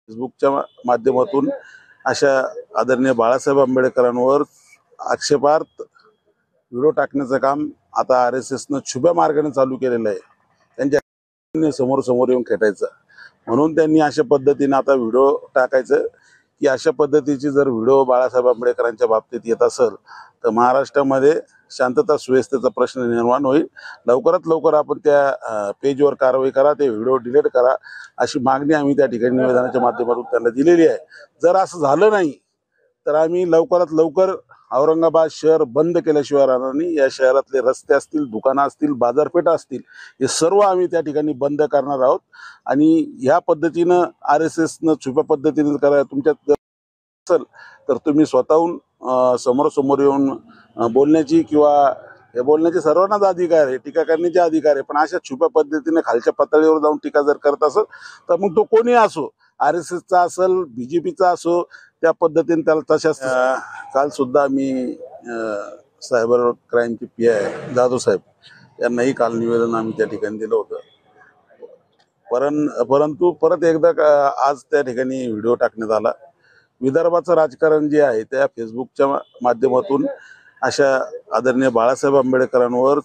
फेसबुकच्या माध्यमातून अशा आदरणीय बाळासाहेब आंबेडकरांवर आक्षेपार्थ व्हिडिओ टाकण्याचं काम आता RSSनं छुप्या मार्गाने चालू केलेलं आहे। त्यांच्या समोर येऊन खेटायचं म्हणून त्यांनी अशा पद्धतीने आता व्हिडिओ टाकायचं की अशा पद्धतीची जर व्हिडिओ बाळासाहेब आंबेडकरांच्या बाबतीत येत असेल तर महाराष्ट्रामध्ये शांतता सुव्यवस्थेचा प्रश्न निर्माण होईल। लवकरात लवकर आपण त्या पेजवर कारवाई करा, ते व्हिडिओ डिलीट करा अशी मागणी आम्ही त्या ठिकाणी निवेदनाच्या माध्यमातून त्यांना दिलेली आहे। जर असं झालं नाही तर आम्ही लवकरात लवकर औरंगाबाद शहर बंद केल्याशिवाय राहणार नाही। या शहरातले रस्ते असतील, दुकानं असतील, बाजारपेठा असतील, हे सर्व आम्ही त्या ठिकाणी बंद करणार आहोत। आणि ह्या पद्धतीनं RSSनं छुप्या पद्धतीने करा तुमच्यात असेल तर तुम्ही स्वतःहून समोर येऊन बोलण्याची किंवा हे बोलण्याचे सर्वांनाच अधिकार आहे, टीका करण्याचे अधिकार आहे। पण अशा छुप्या पद्धतीने खालच्या पातळीवर जाऊन टीका जर करत असेल तर मग तो कोणी असो, RSSचा असेल, BJPचा असो, त्या पद्धतीने त्याला तशाच। काल सुद्धा मी सायबर क्राईमचे PI जाधव साहेब यांनाही काल निवेदन आम्ही त्या ठिकाणी दिलं होतं। परंतु परत एकदा आज त्या ठिकाणी व्हिडिओ टाकण्यात आला। विदर्भाचं राजकारण जे आहे त्या फेसबुकच्या माध्यमातून अशा आदरणीय बाळासाहेब आंबेडकरांवर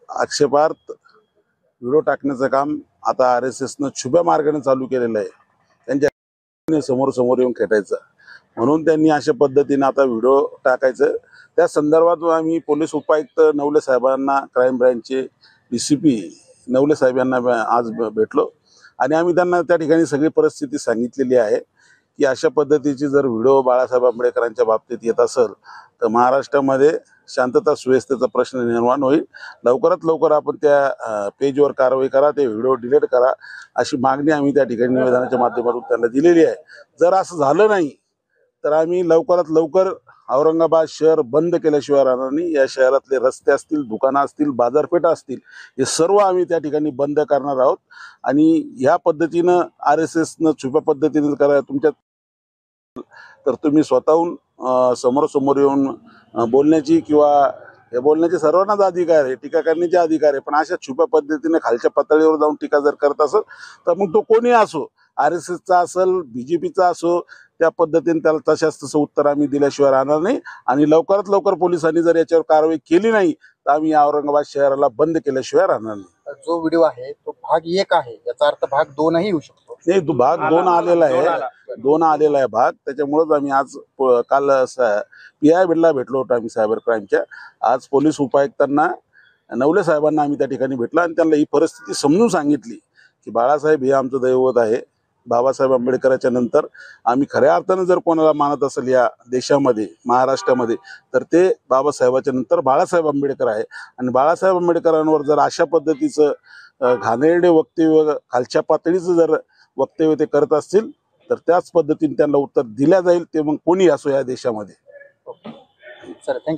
आक्षेपार्थ व्हिडिओ टाकण्याचं काम आता RSSनं छुप्या मार्गाने चालू केलेलं आहे। त्यांच्या समोर येऊन खेटायचं म्हणून त्यांनी अशा पद्धतीने आता व्हिडिओ टाकायचं। त्या संदर्भात आम्ही पोलीस उपायुक्त नवले साहेबांना, क्राईम ब्रँचचे DCP नवले साहेब यांना आज भेटलो आणि आम्ही त्यांना त्या ठिकाणी सगळी परिस्थिती सांगितलेली आहे की अशा पद्धतीची जर व्हिडिओ बाळासाहेब आंबेडकरांच्या बाबतीत येत असेल तर महाराष्ट्रामध्ये शांतता सुव्यवस्थेचा प्रश्न निर्माण होईल। लवकरात लवकर आपण त्या पेजवर कारवाई करा, ते व्हिडिओ डिलीट करा अशी मागणी आम्ही त्या ठिकाणी निवेदनाच्या माध्यमातून त्यांना दिलेली आहे। जर असं झालं नाही तर आम्ही लवकरात लवकर औरंगाबाद शहर बंद केल्याशिवाय राहणार नाही। या शहरातले रस्ते असतील, दुकानं असतील, बाजारपेठा असतील, हे सर्व आम्ही त्या ठिकाणी बंद करणार आहोत। आणि ह्या पद्धतीनं RSSनं छुप्या पद्धतीने करा तुमच्यात तर तुम्ही स्वतःहून समोर येऊन बोलण्याची किंवा हे बोलण्याचे सर्वांनाच अधिकार आहे, टीका करण्याचे अधिकार आहे। पण अशा छुप्या पद्धतीने खालच्या पातळीवर जाऊन टीका जर करत असेल तर मग तो कोणी असो, RSSचा असेल, BJPचा असो, त्या पद्धतीने त्याला तसं उत्तर आम्ही दिल्याशिवाय राहणार नाही। आणि लवकरात लवकर पोलिसांनी जर याच्यावर कारवाई केली नाही तर आम्ही औरंगाबाद शहराला बंद केल्याशिवाय राहणार नाही। जो व्हिडिओ आहे तो भाग 1 आहे, याचा अर्थ भाग 2 ही होऊ शकतो। नाही, तो भाग 2 आलेला आहे, 2 आलेला आहे भाग। त्याच्यामुळेच आम्ही आज काल PI भेटलो होतो आम्ही सायबर क्राईमच्या। आज पोलीस उपायुक्तांना, नवले साहेबांना आम्ही त्या ठिकाणी भेटला आणि त्यांना ही परिस्थिती समजून सांगितली की बाळासाहेब हे आमचं दैवत आहे। बाबासाहेब आंबेडकरांच्या नंतर आम्ही खऱ्या अर्थानं जर कोणाला मानत असेल या देशामध्ये, महाराष्ट्रामध्ये, तर ते बाबासाहेबाच्या नंतर बाळासाहेब आंबेडकर आहे। आणि बाळासाहेब आंबेडकरांवर जर अशा पद्धतीचं घाणेरडे वक्तव्य, खालच्या पातळीचं जर वक्तव्य ते करत असतील तर त्याच पद्धतीने त्यांना उत्तर दिल्या जाईल, ते मग कोणी असो या देशामध्ये। Sir, thank you.